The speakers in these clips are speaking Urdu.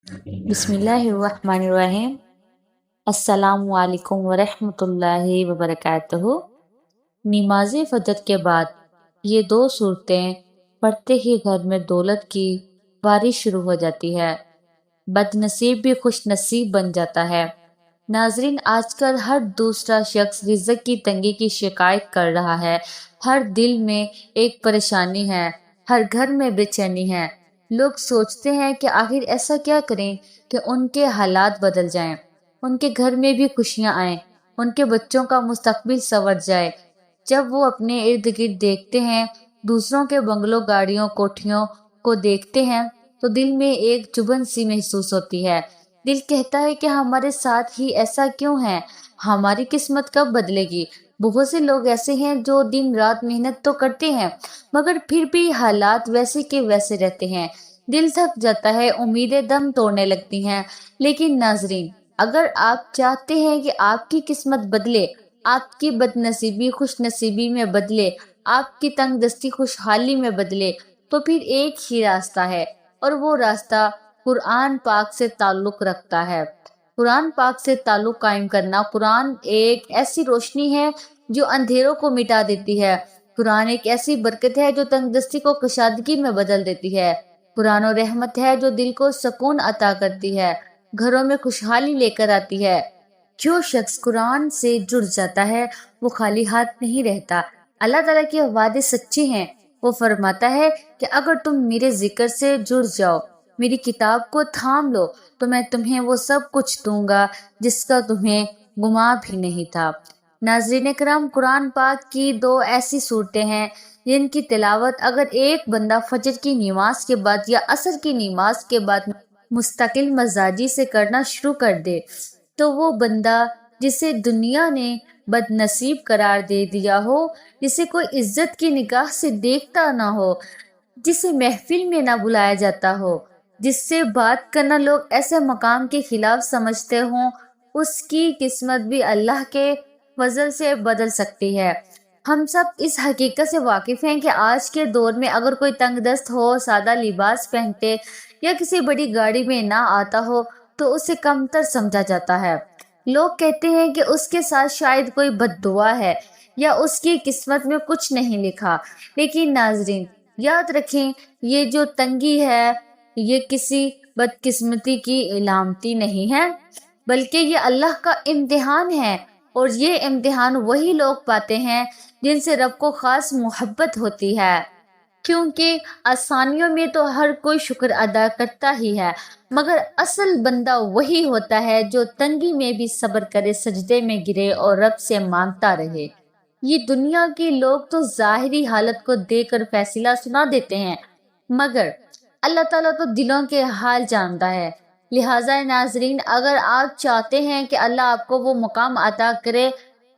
بسم اللہ الرحمن الرحیم۔ السلام علیکم ورحمۃ اللہ وبرکاتہ۔ نماز فجر کے بعد یہ دو صورتیں پڑھتے ہی گھر میں دولت کی بارش شروع ہو جاتی ہے، بد نصیب بھی خوش نصیب بن جاتا ہے۔ ناظرین، آج کل ہر دوسرا شخص رزق کی تنگی کی شکایت کر رہا ہے۔ ہر دل میں ایک پریشانی ہے، ہر گھر میں بے چینی ہے۔ لوگ سوچتے ہیں کہ آخر ایسا کیا کریں کہ ان کے حالات بدل جائیں، ان کے گھر میں بھی خوشیاں آئیں، ان کے بچوں کا مستقبل سنور جائے۔ جب وہ اپنے ارد گرد دیکھتے ہیں، دوسروں کے بنگلوں، گاڑیوں، کوٹھیوں کو دیکھتے ہیں تو دل میں ایک چبھن سی محسوس ہوتی ہے۔ دل کہتا ہے کہ ہمارے ساتھ ہی ایسا کیوں ہے؟ ہماری قسمت کب بدلے گی؟ بہت سے لوگ ایسے ہیں جو دن رات محنت تو کرتے ہیں مگر پھر بھی حالات ویسے کے ویسے رہتے ہیں۔ دل تھک جاتا ہے، امیدیں دم توڑنے لگتی ہیں۔ لیکن ناظرین، اگر آپ چاہتے ہیں کہ آپ کی قسمت بدلے، آپ کی بد نصیبی خوش نصیبی میں بدلے، آپ کی تنگ دستی خوشحالی میں بدلے، تو پھر ایک ہی راستہ ہے، اور وہ راستہ قرآن پاک سے تعلق رکھتا ہے۔ قرآن پاک سے تعلق قائم کرنا۔ قرآن ایک ایسی روشنی ہے جو اندھیروں کو مٹا دیتی ہے۔ قرآن ایک ایسی برکت ہے جو تنگ دستی کو کشادگی میں بدل دیتی ہے۔ قرآن و رحمت ہے جو دل کو سکون عطا کرتی ہے، گھروں میں خوشحالی لے کر آتی ہے۔ جو شخص قرآن سے جڑ جاتا ہے وہ خالی ہاتھ نہیں رہتا۔ اللہ تعالیٰ کے وعدے سچے ہیں۔ وہ فرماتا ہے کہ اگر تم میرے ذکر سے جڑ جاؤ، میری کتاب کو تھام لو، تو میں تمہیں وہ سب کچھ دوں گا جس کا تمہیں گمان بھی نہیں تھا۔ ناظرین کرام، قرآن پاک کی دو ایسی صورتیں ہیں جن کی تلاوت اگر ایک بندہ فجر کی نماز کے بعد یا عصر کی نماز کے بعد مستقل مزاجی سے کرنا شروع کر دے تو وہ بندہ جسے دنیا نے بد نصیب قرار دے دیا ہو، جسے کوئی عزت کی نگاہ سے دیکھتا نہ ہو، جسے محفل میں نہ بلایا جاتا ہو، جس سے بات کرنا لوگ ایسے مقام کے خلاف سمجھتے ہوں، اس کی قسمت بھی اللہ کے فضل سے بدل سکتی ہے۔ ہم سب اس حقیقت سے واقف ہیں کہ آج کے دور میں اگر کوئی تنگ دست ہو، سادہ لباس پہنتے یا کسی بڑی گاڑی میں نہ آتا ہو تو اسے کمتر سمجھا جاتا ہے۔ لوگ کہتے ہیں کہ اس کے ساتھ شاید کوئی بد دعا ہے یا اس کی قسمت میں کچھ نہیں لکھا۔ لیکن ناظرین، یاد رکھیں، یہ جو تنگی ہے یہ کسی بدقسمتی کی علامتی نہیں ہے، بلکہ یہ اللہ کا امتحان ہے، اور یہ امتحان وہی لوگ پاتے ہیں جن سے رب کو خاص محبت ہوتی ہے۔ کیونکہ آسانیوں میں تو ہر کوئی شکر ادا کرتا ہی ہے، مگر اصل بندہ وہی ہوتا ہے جو تنگی میں بھی صبر کرے، سجدے میں گرے اور رب سے مانگتا رہے۔ یہ دنیا کے لوگ تو ظاہری حالت کو دیکھ کر فیصلہ سنا دیتے ہیں، مگر اللہ تعالیٰ تو دلوں کے حال جانتا ہے۔ لہٰذا ناظرین، اگر آپ چاہتے ہیں کہ اللہ آپ کو وہ مقام عطا کرے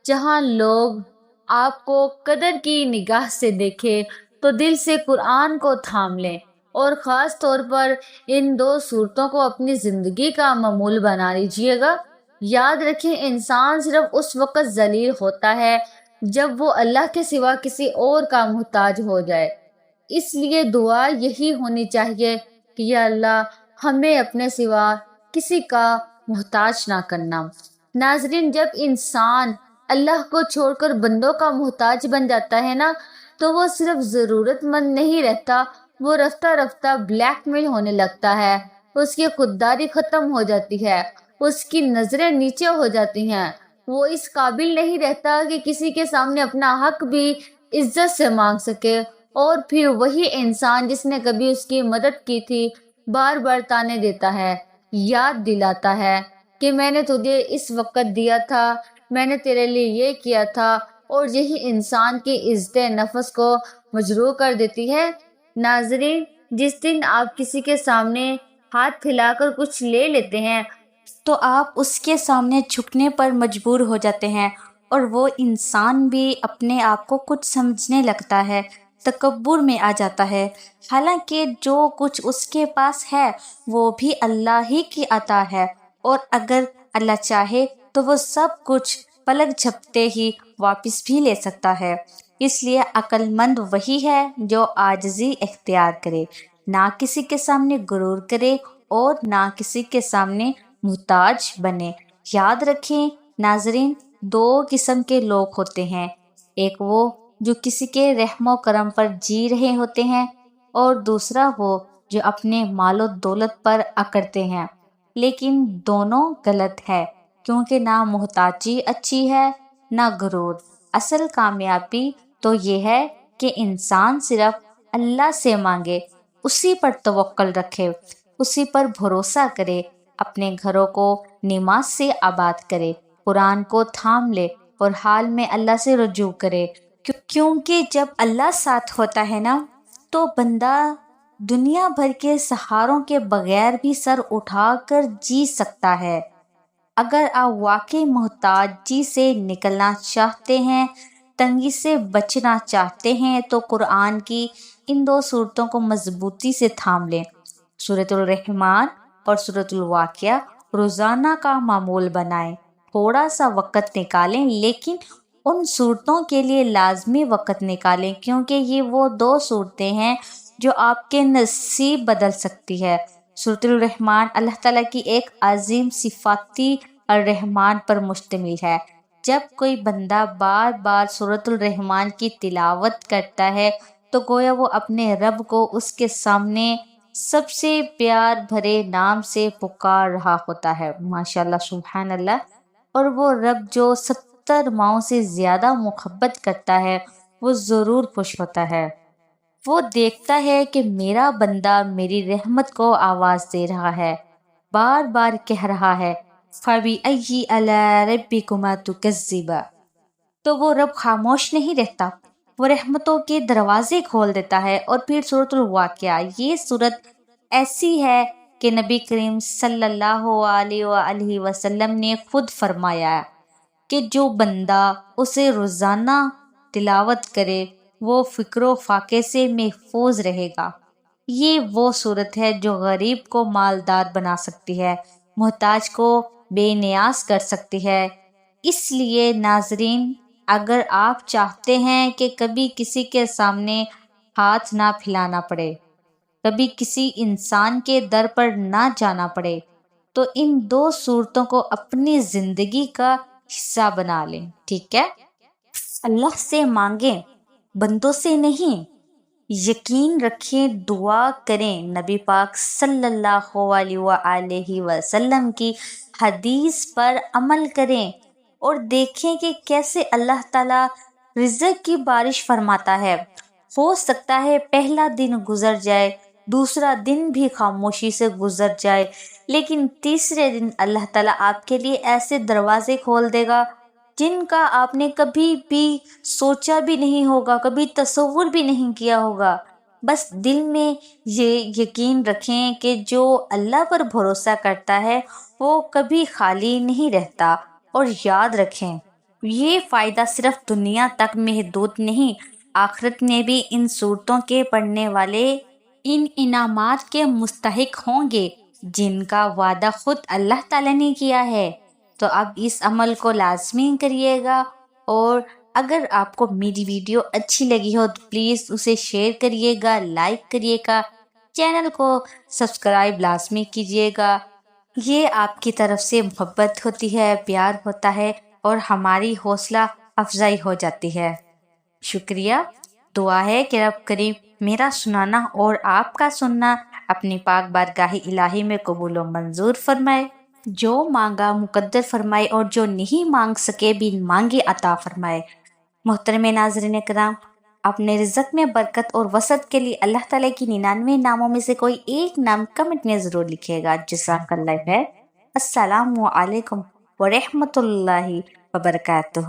جہاں لوگ آپ کو قدر کی نگاہ سے دیکھے، تو دل سے قرآن کو تھام لیں، اور خاص طور پر ان دو صورتوں کو اپنی زندگی کا معمول بنا لیجیے گا۔ یاد رکھیں، انسان صرف اس وقت ذلیل ہوتا ہے جب وہ اللہ کے سوا کسی اور کا محتاج ہو جائے۔ اس لیے دعا یہی ہونی چاہیے کہ یا اللہ، ہمیں اپنے سوا کسی کا محتاج نہ کرنا۔ ناظرین، جب انسان اللہ کو چھوڑ کر بندوں کا محتاج بن جاتا ہے نا، تو وہ صرف ضرورت مند نہیں رہتا، وہ رفتہ رفتہ بلیک میل ہونے لگتا ہے، اس کی خودداری ختم ہو جاتی ہے، اس کی نظریں نیچے ہو جاتی ہیں، وہ اس قابل نہیں رہتا کہ کسی کے سامنے اپنا حق بھی عزت سے مانگ سکے، اور پھر وہی انسان جس نے کبھی اس کی مدد کی تھی بار بار تانے دیتا ہے، یاد دلاتا ہے کہ میں نے تجھے اس وقت دیا تھا، میں نے تیرے لیے یہ کیا تھا، اور یہی انسان کی عزت نفس کو مجروح کر دیتی ہے۔ ناظرین، جس دن آپ کسی کے سامنے ہاتھ پھیلا کر کچھ لے لیتے ہیں تو آپ اس کے سامنے جھکنے پر مجبور ہو جاتے ہیں، اور وہ انسان بھی اپنے آپ کو کچھ سمجھنے لگتا ہے، تکبر میں آ جاتا ہے، حالانکہ جو کچھ اس کے پاس ہے وہ بھی اللہ ہی کی عطا ہے، اور اگر اللہ چاہے تو وہ سب کچھ پلک جھپتے ہی واپس بھی لے سکتا ہے۔ اس لیے عقل مند وہی ہے جو عاجزی اختیار کرے، نہ کسی کے سامنے غرور کرے، اور نہ کسی کے سامنے محتاج بنے۔ یاد رکھیں ناظرین، دو قسم کے لوگ ہوتے ہیں، ایک وہ جو کسی کے رحم و کرم پر جی رہے ہوتے ہیں، اور دوسرا وہ جو اپنے مال و دولت پر اکڑتے ہیں۔ لیکن دونوں غلط ہے، کیونکہ نہ محتاجی اچھی ہے نہ غرور۔ اصل کامیابی تو یہ ہے کہ انسان صرف اللہ سے مانگے، اسی پر توکل رکھے، اسی پر بھروسہ کرے، اپنے گھروں کو نماز سے آباد کرے، قرآن کو تھام لے اور حال میں اللہ سے رجوع کرے، کیونکہ جب اللہ ساتھ ہوتا ہے نا تو بندہ دنیا بھر کے سہاروں کے بغیر بھی سر اٹھا کر جی سکتا ہے۔ اگر آپ واقعی محتاجی سے نکلنا چاہتے ہیں، تنگی سے بچنا چاہتے ہیں، تو قرآن کی ان دو صورتوں کو مضبوطی سے تھام لیں، سورۃ الرحمن اور سورۃ الواقعہ۔ روزانہ کا معمول بنائیں، تھوڑا سا وقت نکالیں، لیکن ان صورتوں کے لیے لازمی وقت نکالیں، کیونکہ یہ وہ دو صورتیں ہیں جو آپ کے نصیب بدل سکتی ہے۔ سورۃ الرحمن اللہ تعالیٰ کی ایک عظیم صفاتی الرحمن پر مشتمل ہے۔ جب کوئی بندہ بار بار سورۃ الرحمن کی تلاوت کرتا ہے تو گویا وہ اپنے رب کو اس کے سامنے سب سے پیار بھرے نام سے پکار رہا ہوتا ہے۔ ماشاءاللہ، سبحان اللہ۔ اور وہ رب جو 70 ماؤں سے زیادہ محبت کرتا ہے وہ ضرور خوش ہوتا ہے۔ وہ دیکھتا ہے کہ میرا بندہ میری رحمت کو آواز دے رہا ہے، بار بار کہہ رہا ہے فَبِأَيِّ آلَاءِ رَبِّكُمَا تُكَذِّبَانِ۔ تو وہ رب خاموش نہیں رہتا، وہ رحمتوں کے دروازے کھول دیتا ہے۔ اور پھر سورۃ الواقعہ، یہ سورت ایسی ہے کہ نبی کریم صلی اللہ علیہ وآلہ وسلم نے خود فرمایا کہ جو بندہ اسے روزانہ تلاوت کرے وہ فکر و فاقے سے محفوظ رہے گا۔ یہ وہ صورت ہے جو غریب کو مالدار بنا سکتی ہے، محتاج کو بے نیاز کر سکتی ہے۔ اس لیے ناظرین، اگر آپ چاہتے ہیں کہ کبھی کسی کے سامنے ہاتھ نہ پھیلانا پڑے، کبھی کسی انسان کے در پر نہ جانا پڑے، تو ان دو صورتوں کو اپنی زندگی کا حصہ بنا لیں، ٹھیک ہے؟ اللہ سے مانگیں، بندوں سے نہیں۔ یقین رکھیں، دعا کریں، نبی پاک صلی اللہ علیہ وآلہ وسلم کی حدیث پر عمل کریں، اور دیکھیں کہ کیسے اللہ تعالیٰ رزق کی بارش فرماتا ہے۔ ہو سکتا ہے پہلا دن گزر جائے، دوسرا دن بھی خاموشی سے گزر جائے، لیکن تیسرے دن اللہ تعالیٰ آپ کے لیے ایسے دروازے کھول دے گا جن کا آپ نے کبھی بھی سوچا بھی نہیں ہوگا، کبھی تصور بھی نہیں کیا ہوگا۔ بس دل میں یہ یقین رکھیں کہ جو اللہ پر بھروسہ کرتا ہے وہ کبھی خالی نہیں رہتا۔ اور یاد رکھیں، یہ فائدہ صرف دنیا تک محدود نہیں، آخرت میں بھی ان صورتوں کے پڑھنے والے ان انعامات کے مستحق ہوں گے جن کا وعدہ خود اللہ تعالیٰ نے کیا ہے۔ تو اب اس عمل کو لازمی کریے گا، اور اگر آپ کو میری ویڈیو اچھی لگی ہو تو پلیز اسے شیئر کریے گا، لائک کریے گا، چینل کو سبسکرائب لازمی کیجیے گا۔ یہ آپ کی طرف سے محبت ہوتی ہے، پیار ہوتا ہے، اور ہماری حوصلہ افزائی ہو جاتی ہے۔ شکریہ۔ دعا ہے کہ رب کریم میرا سنانا اور آپ کا سننا اپنی پاک بارگاہ الہی میں قبول و منظور فرمائے، جو مانگا مقدر فرمائے، اور جو نہیں مانگ سکے بھی مانگے عطا فرمائے۔ محترم ناظرین کرام، اپنے رزق میں برکت اور وسعت کے لیے اللہ تعالیٰ کی 99 ناموں میں سے کوئی ایک نام کمنٹ میں ضرور لکھیے گا۔ جزاک اللہ خیر۔ السلام علیکم ورحمۃ اللہ وبرکاتہ۔